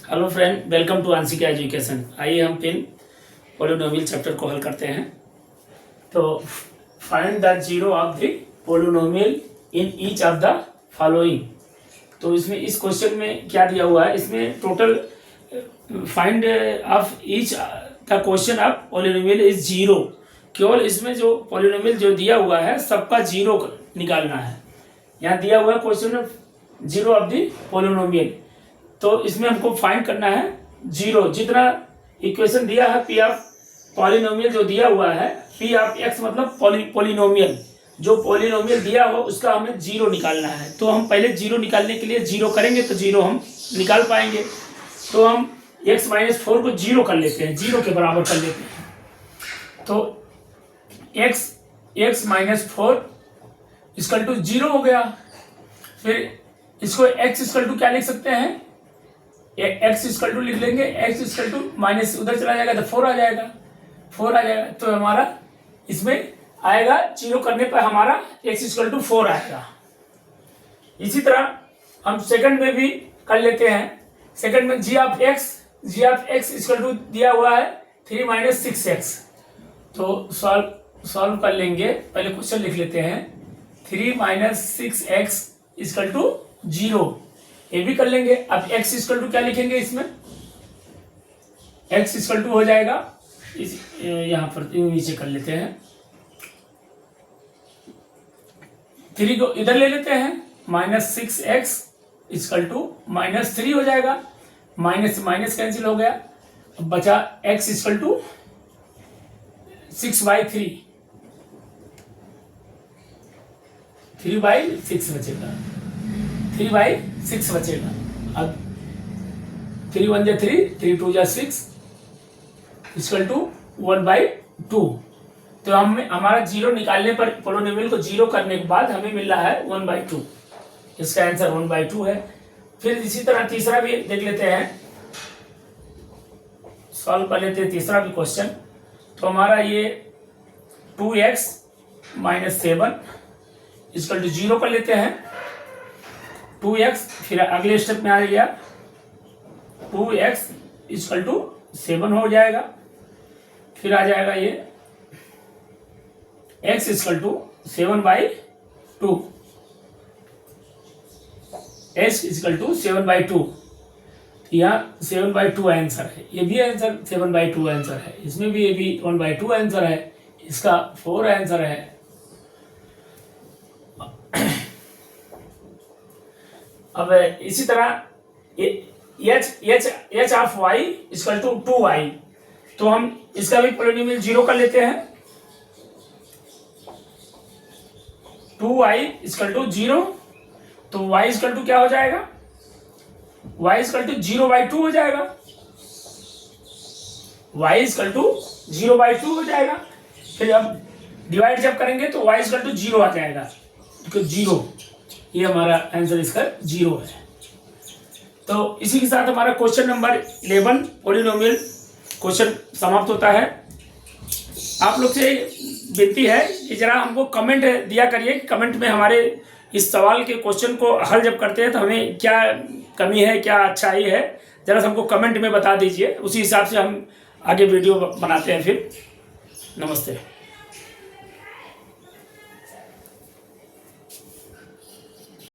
Hello friend, welcome to आंशिक education. आइए हम फिर पोलिनोमियल चैप्टर को हल करते हैं। तो find the zero of the polynomial in each of the following. तो इसमें इस क्वेश्चन में क्या दिया हुआ है, इसमें total find of each the question of polynomial is zero. केवल इसमें जो पोलिनोमियल जो दिया हुआ है सबका जीरो निकालना है। यहाँ दिया हुआ है क्वेश्चन में जीरो ऑफ द पोलिनोमियल, तो इसमें हमको फाइंड करना है जीरो। जितना इक्वेशन दिया है पी ऑफ पॉलिनोमियल जो दिया हुआ है, पी ऑफ एक्स मतलब पॉलिनोमियल, जो पॉलिनोमियल दिया हो उसका हमें जीरो निकालना है। तो हम पहले जीरो निकालने के लिए जीरो करेंगे तो जीरो हम निकाल पाएंगे। तो हम x - 4 को जीरो कर लेते हैं, जीरो के बराबर कर लेते हैं। तो x - 4 इक्वल टू जीरो हो गया। फिर इसको x इक्वल टू क्या लिख सकते हैं, x इक्वल टू लिख लेंगे, x इक्वल टू माइनस उधर चला जाएगा तो 4 आ जाएगा, 4 आ जाएगा। तो हमारा इसमें आएगा जीरो करने पर हमारा x इक्वल टू 4 आएगा। इसी तरह हम सेकंड में भी कर लेते हैं। सेकंड में g of x equal to दिया हुआ है 3 - 6x। तो सॉल्व कर लेंगे। पहले क्वेश्चन लिख लेते हैं, 3 - 6x इक्वल टू 0, ये भी कर लेंगे। अब x इक्वल टू क्या लिखेंगे, इसमें x इक्वल टू हो जाएगा, यहाँ पर नीचे कर लेते हैं, 3 को इधर ले लेते हैं, -6x इक्वल टू -3 हो जाएगा। माइनस माइनस कैंसिल हो गया, अब बचा x इक्वल टू 6/3, 3/6 बचेगा, 3/6 बचेगा। अब 3 × 1 = 3, 3 × 2 = 6 इक्वल टू 1/2। तो हमारा जीरो निकालने पर, पोलिनोमियल को जीरो करने के बाद हमें मिल रहा है 1/2। इसका आंसर 1/2 है। फिर इसी तरह तीसरा भी देख लेते हैं, सॉल्व कर लेते हैं तीसरा भी क्वेश्चन। तो हमारा ये 2x - 7 इक्वल टू 0 कर लेते हैं, 2x। फिर अगले स्टेप में आ गया 2x इक्वल टू 7 हो जाएगा। फिर आ जाएगा ये x equal to 7/2, x equal to 7/2। यहाँ 7/2 आंसर है, ये भी आंसर 7/2 आंसर है, इसमें भी ये भी 1/2 आंसर है, इसका 4 आंसर है। अब इसी तरह h of y equal to 2y, तो हम इसका भी पोलिनोमियल जीरो कर लेते हैं। 2y इक्वल टू 0, तो y इक्वल टू क्या हो जाएगा, y इक्वल टू 0/2 हो जाएगा, y इक्वल टू 0/2 हो जाएगा। फिर अब डिवाइड जब करेंगे तो y इक्वल टू 0 आ जाएगा, तो 0, ये हमारा आंसर इसका 0 है। तो इसी के साथ हमारा क्वेश्चन नंबर 11 पोलिनोमियल क्वेश्चन समाप्त होता है। आप लोग से विनती है कि जरा हमको कमेंट दिया करिए, कमेंट में हमारे इस सवाल के क्वेश्चन को हल जब करते हैं तो हमें क्या कमी है, क्या अच्छाई है, जरा हमको कमेंट में बता दीजिए। उसी हिसाब से हम आगे वीडियो बनाते हैं। फिर नमस्ते।